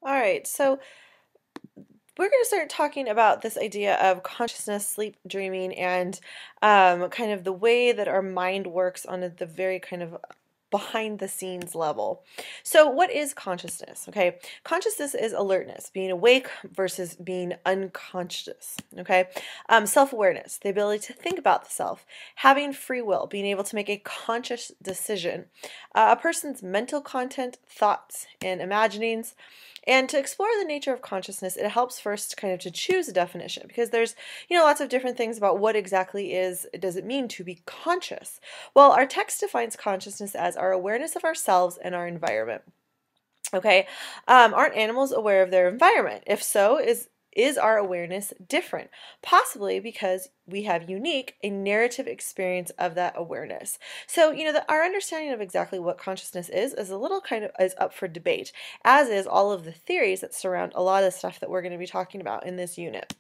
All right, so we're going to start talking about this idea of consciousness, sleep, dreaming, and kind of the way that our mind works on the very kind of behind the scenes level. So, what is consciousness? Okay, consciousness is alertness, being awake versus being unconscious. Okay, self awareness, the ability to think about the self, having free will, being able to make a conscious decision, a person's mental content, thoughts, and imaginings. And to explore the nature of consciousness, it helps first kind of to choose a definition because there's, lots of different things about what exactly does it mean to be conscious. Well, our text defines consciousness as our awareness of ourselves and our environment. Okay, aren't animals aware of their environment? If so, is our awareness different? Possibly because we have a narrative experience of that awareness. So, our understanding of exactly what consciousness is a little kind of is up for debate, as is all of the theories that surround a lot of the stuff that we're going to be talking about in this unit.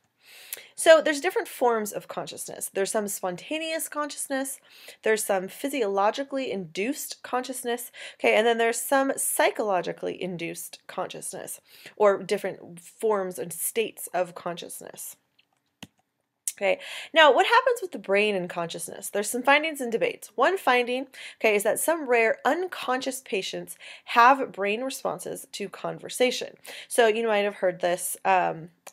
So there's different forms of consciousness. There's some spontaneous consciousness, there's some physiologically induced consciousness, okay, and then there's some psychologically induced consciousness, or different forms and states of consciousness. Okay, now what happens with the brain and consciousness? There's some findings and debates. One finding, okay, is that some rare unconscious patients have brain responses to conversation. So you might have heard this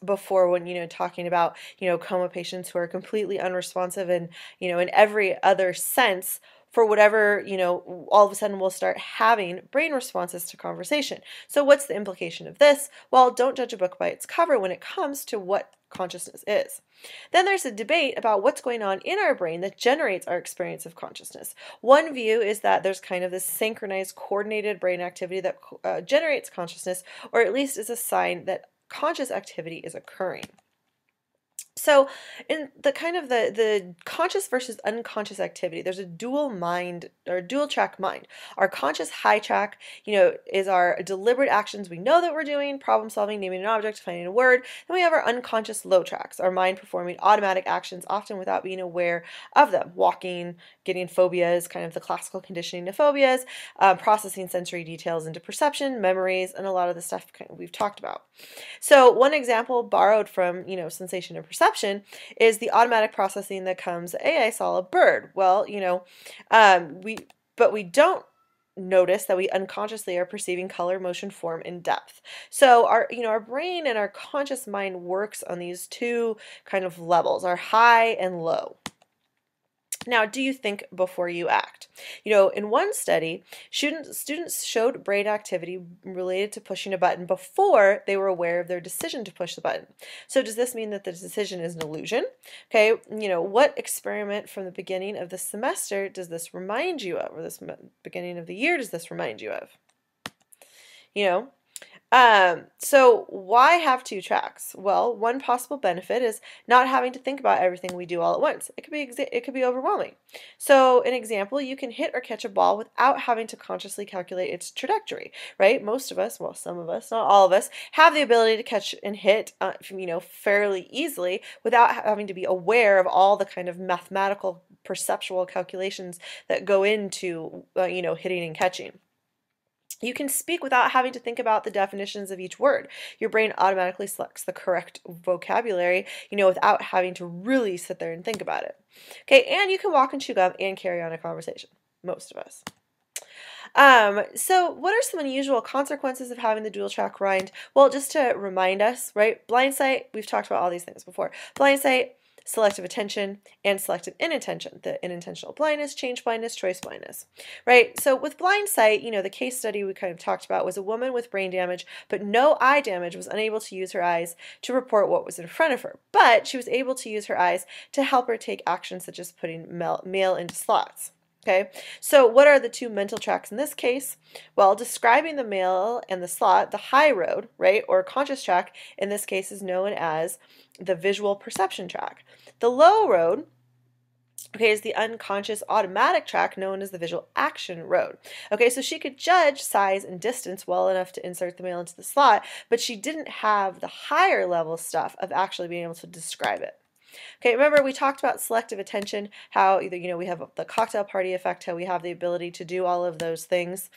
before when, talking about, coma patients who are completely unresponsive and, in every other sense for whatever, all of a sudden we'll start having brain responses to conversation. So what's the implication of this? Well, don't judge a book by its cover when it comes to what consciousness is. Then there's a debate about what's going on in our brain that generates our experience of consciousness. One view is that there's kind of this synchronized, coordinated brain activity that generates consciousness, or at least is a sign that conscious activity is occurring. So in the kind of the conscious versus unconscious activity, there's a dual mind or dual track mind. Our conscious high track, is our deliberate actions we know that we're doing, problem solving, naming an object, finding a word. Then we have our unconscious low tracks, our mind performing automatic actions often without being aware of them. Walking, getting phobias, kind of the classical conditioning to phobias, processing sensory details into perception, memories, and a lot of the stuff we've talked about. So one example borrowed from, sensation and perception is the automatic processing that comes, hey, I saw a bird. Well, we don't notice that we unconsciously are perceiving color, motion, form, and depth. So our brain and our conscious mind works on these two kind of levels, our high and low. Now, do you think before you act? In one study, students showed brain activity related to pushing a button before they were aware of their decision to push the button. So does this mean that the decision is an illusion? Okay, what experiment from the beginning of the semester does this remind you of, or this beginning of the year does this remind you of? So why have two tracks? Well, one possible benefit is not having to think about everything we do all at once. It could be overwhelming. So, an example, you can hit or catch a ball without having to consciously calculate its trajectory, right? Most of us, well, some of us, not all of us, have the ability to catch and hit, fairly easily without having to be aware of all the kind of mathematical, perceptual calculations that go into, hitting and catching. You can speak without having to think about the definitions of each word. Your brain automatically selects the correct vocabulary, without having to really sit there and think about it. Okay, and you can walk and chew gum and carry on a conversation. Most of us. So what are some unusual consequences of having the dual track mind? Well, just to remind us, right? Blindsight, we've talked about all these things before. Blindsight, selective attention, and selective inattention. The unintentional blindness, change blindness, choice blindness, right? So with blindsight, the case study we kind of talked about was a woman with brain damage, but no eye damage, was unable to use her eyes to report what was in front of her. But she was able to use her eyes to help her take actions such as putting mail into slots. Okay, so what are the two mental tracks in this case? Well, describing the mail and the slot, the high road, right, or conscious track, in this case is known as the visual perception track. The low road, okay, is the unconscious automatic track known as the visual action road. Okay, so she could judge size and distance well enough to insert the mail into the slot, but she didn't have the higher level stuff of actually being able to describe it. Okay, remember we talked about selective attention, how either, we have the cocktail party effect, how we have the ability to do all of those things.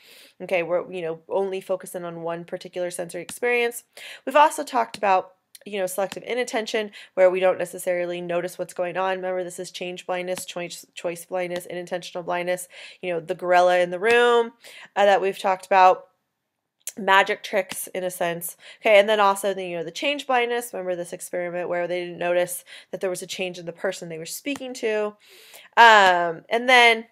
Okay, we're, only focusing on one particular sensory experience. We've also talked about selective inattention, where we don't necessarily notice what's going on. Remember, this is change blindness, choice blindness, unintentional blindness, the gorilla in the room that we've talked about. Magic tricks in a sense. Okay, and then also the change blindness. Remember this experiment where they didn't notice that there was a change in the person they were speaking to. And then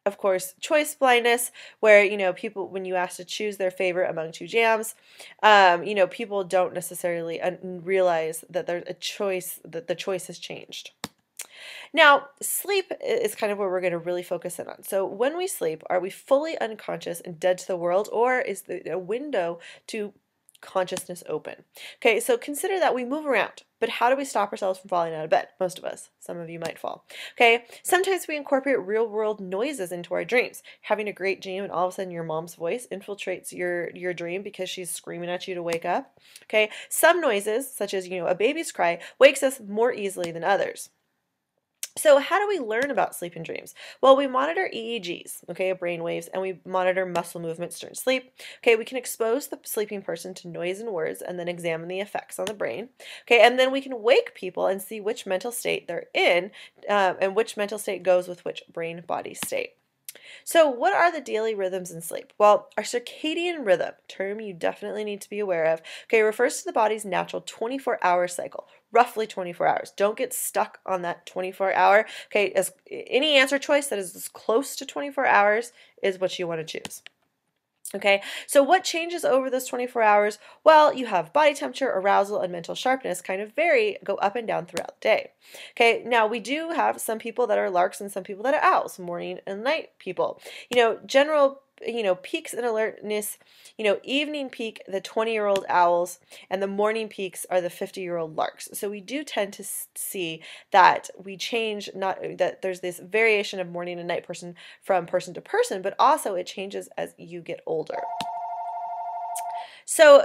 of course, choice blindness, where, people, when you ask to choose their favorite among two jams, people don't necessarily realize that there's a choice, that the choice has changed. Now, sleep is kind of where we're going to really focus in on. So when we sleep, are we fully unconscious and dead to the world, or is the window to consciousness open? Okay, so consider that we move around, but how do we stop ourselves from falling out of bed? Most of us. Some of you might fall. Okay, sometimes we incorporate real world noises into our dreams. Having a great dream and all of a sudden your mom's voice infiltrates your dream because she's screaming at you to wake up. Okay, some noises, such as a baby's cry, wakes us more easily than others. So how do we learn about sleep and dreams? Well, we monitor EEGs, okay, brain waves, and we monitor muscle movements during sleep. Okay, we can expose the sleeping person to noise and words and then examine the effects on the brain. Okay, and then we can wake people and see which mental state they're in and which mental state goes with which brain-body state. So what are the daily rhythms in sleep? Well, our circadian rhythm, term you definitely need to be aware of, okay, refers to the body's natural 24-hour cycle, roughly 24 hours. Don't get stuck on that 24-hour. Okay, as any answer choice that is as close to 24 hours is what you want to choose. Okay, so what changes over those 24 hours? Well, you have body temperature, arousal, and mental sharpness kind of go up and down throughout the day. Okay, now we do have some people that are larks and some people that are owls, morning and night people. General peaks in alertness, evening peak, the 20-year-old owls, and the morning peaks are the 50-year-old larks. So we do tend to see that we change, not that there's this variation of morning and night person from person to person, but also it changes as you get older. So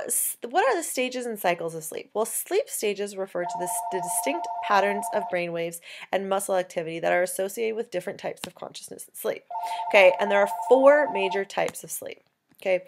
what are the stages and cycles of sleep? Well, sleep stages refer to the distinct patterns of brainwaves and muscle activity that are associated with different types of consciousness in sleep. Okay, and there are 4 major types of sleep. Okay,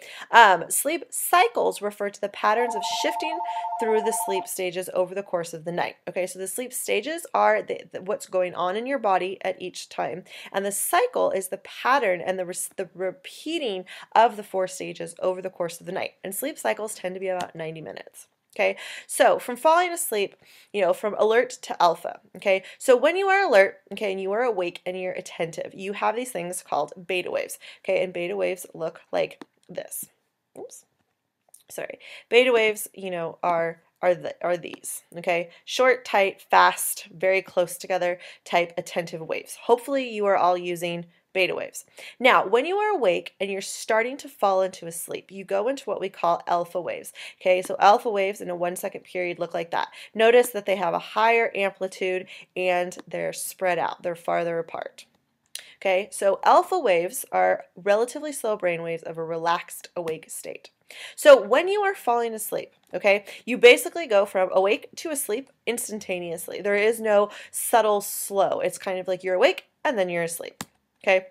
sleep cycles refer to the patterns of shifting through the sleep stages over the course of the night. Okay, so the sleep stages are what's going on in your body at each time, and the cycle is the pattern and the repeating of the 4 stages over the course of the night. And sleep cycles tend to be about 90 minutes. Okay, so from falling asleep, from alert to alpha. Okay, so when you are alert, okay, and you are awake and you're attentive, you have these things called beta waves. Okay, and beta waves look like this. Oops, sorry. Beta waves, are these. Okay, short, tight, fast, very close together type attentive waves. Hopefully, you are all using beta waves. Now, when you are awake and you're starting to fall into a sleep, you go into what we call alpha waves. Okay, so alpha waves in a 1-second period look like that. Notice that they have a higher amplitude and they're spread out. They're farther apart. Okay, so alpha waves are relatively slow brain waves of a relaxed awake state. So when you are falling asleep, okay, you basically go from awake to asleep instantaneously. There is no subtle slow. It's kind of like you're awake and then you're asleep. Okay,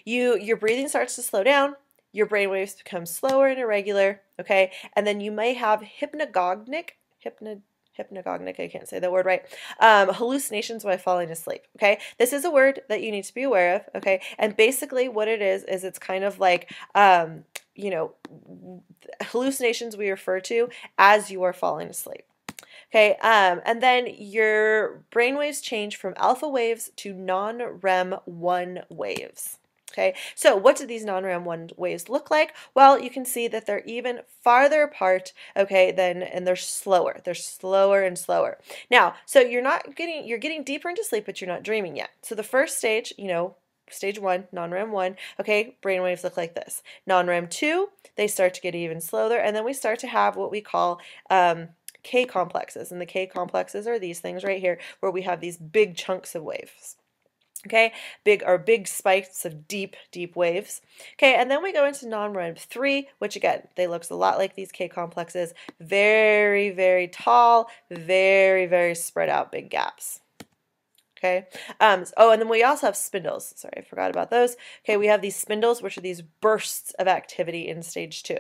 your breathing starts to slow down, your brain waves become slower and irregular, okay, and then you may have hypnagogic, I can't say that word right, hallucinations while falling asleep, okay? This is a word that you need to be aware of, okay? And basically what it is it's kind of like, hallucinations we refer to as you are falling asleep. Okay, and then your brainwaves change from alpha waves to non-REM 1 waves. Okay, so what do these non-REM 1 waves look like? Well, you can see that they're even farther apart, okay, and they're slower. They're slower and slower. Now, so you're getting deeper into sleep, but you're not dreaming yet. So the first stage, stage 1, non-REM 1, okay, brainwaves look like this. Non-REM 2, they start to get even slower, and then we start to have what we call K complexes, and the K complexes are these things right here where we have these big chunks of waves. Okay, big spikes of deep waves. Okay, and then we go into non-REM 3, which again, they looks a lot like these K complexes, very tall, very spread out big gaps. Okay. Oh, and then we also have spindles. Sorry, I forgot about those. Okay, we have these spindles, which are these bursts of activity in stage 2.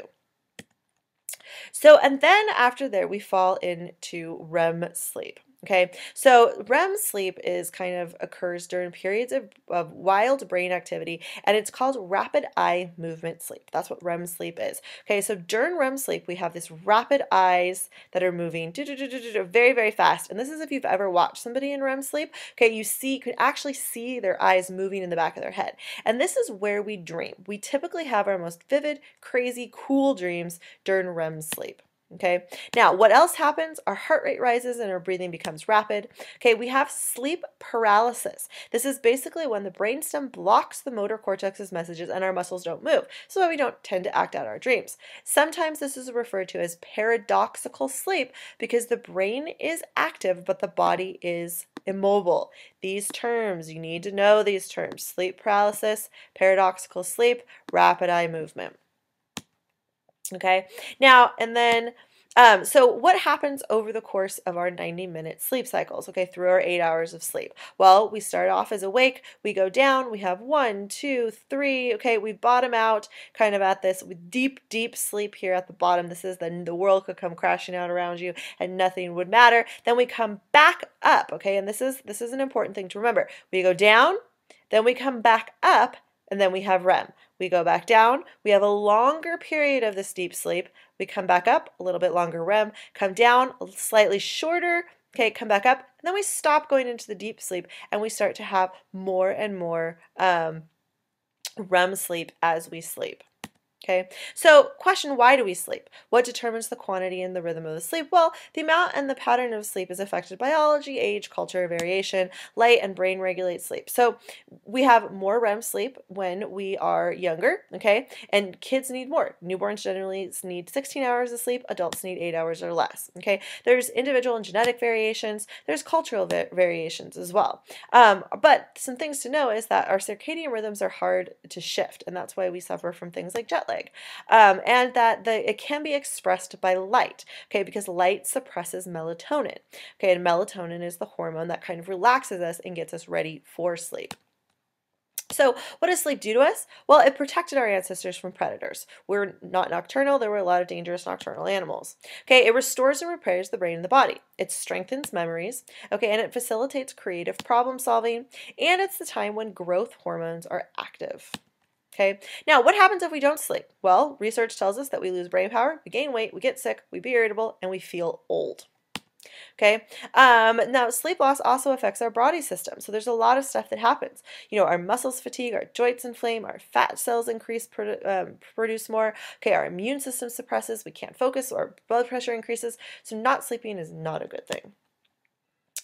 So, and then after there, we fall into REM sleep. Okay, so REM sleep is kind of occurs during periods of wild brain activity, and it's called rapid eye movement sleep. That's what REM sleep is. Okay, so during REM sleep, we have this rapid eyes that are moving very fast. And this is if you've ever watched somebody in REM sleep. Okay, you can actually see their eyes moving in the back of their head. And this is where we dream. We typically have our most vivid, crazy, cool dreams during REM sleep. Okay, now what else happens? Our heart rate rises and our breathing becomes rapid. Okay, we have sleep paralysis. This is basically when the brainstem blocks the motor cortex's messages and our muscles don't move, so we don't tend to act out our dreams. Sometimes this is referred to as paradoxical sleep because the brain is active but the body is immobile. These terms, you need to know these terms: sleep paralysis, paradoxical sleep, rapid eye movement. Okay, now, and then, so what happens over the course of our 90-minute sleep cycles, okay, through our 8 hours of sleep? Well, we start off as awake, we go down, we have 1, 2, 3, okay, we bottom out kind of at this deep sleep here at the bottom. This is the world could come crashing out around you and nothing would matter. Then we come back up, okay, and this is an important thing to remember. We go down, then we come back up, and then we have REM. We go back down, we have a longer period of this deep sleep, we come back up, a little bit longer REM, come down, slightly shorter, okay, come back up, and then we stop going into the deep sleep and we start to have more and more REM sleep as we sleep. Okay, so question, why do we sleep? What determines the quantity and the rhythm of the sleep? Well, the amount and the pattern of sleep is affected by biology, age, culture, variation, light, and brain regulate sleep. So we have more REM sleep when we are younger, okay, and kids need more. Newborns generally need 16 hours of sleep, adults need 8 hours or less, okay. There's individual and genetic variations, there's cultural variations as well. But some things to know is that our circadian rhythms are hard to shift, and that's why we suffer from things like jet lag. And that it can be expressed by light, okay, because light suppresses melatonin, okay, and melatonin is the hormone that kind of relaxes us and gets us ready for sleep. So what does sleep do to us? Well, it protected our ancestors from predators. We're not nocturnal. There were a lot of dangerous nocturnal animals. Okay, it restores and repairs the brain and the body. It strengthens memories, okay, and it facilitates creative problem solving, and it's the time when growth hormones are active. Okay, now what happens if we don't sleep? Well, research tells us that we lose brain power, we gain weight, we get sick, we be irritable, and we feel old. Okay, now sleep loss also affects our body system. So there's a lot of stuff that happens. You know, our muscles fatigue, our joints inflame, our fat cells produce more. Okay, our immune system suppresses, we can't focus, our blood pressure increases. So not sleeping is not a good thing.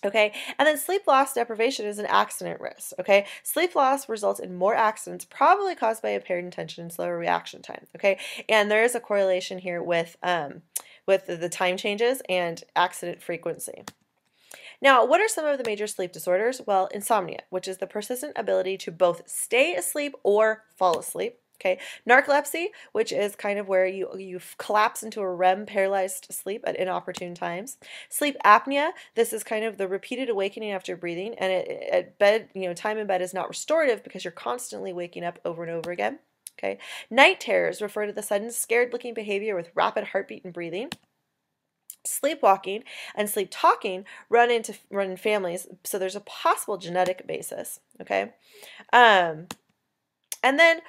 Okay, and then sleep loss deprivation is an accident risk. Okay, sleep loss results in more accidents, probably caused by impaired attention and slower reaction time. Okay, and there is a correlation here with the time changes and accident frequency. Now, what are some of the major sleep disorders? Well, insomnia, which is the persistent ability to both stay asleep or fall asleep. Okay, narcolepsy, which is kind of where you collapse into a REM paralyzed sleep at inopportune times. Sleep apnea, this is kind of the repeated awakening after breathing, and at bed, time in bed is not restorative because you're constantly waking up over and over again. Okay, night terrors refer to the sudden scared-looking behavior with rapid heartbeat and breathing. Sleepwalking and sleep talking run in families, so there's a possible genetic basis. Okay, and then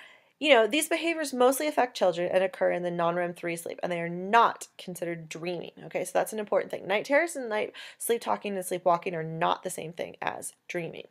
these behaviors mostly affect children and occur in the non-REM 3 sleep, and they are not considered dreaming. Okay, so that's an important thing. Night terrors and night sleep talking and sleepwalking are not the same thing as dreaming.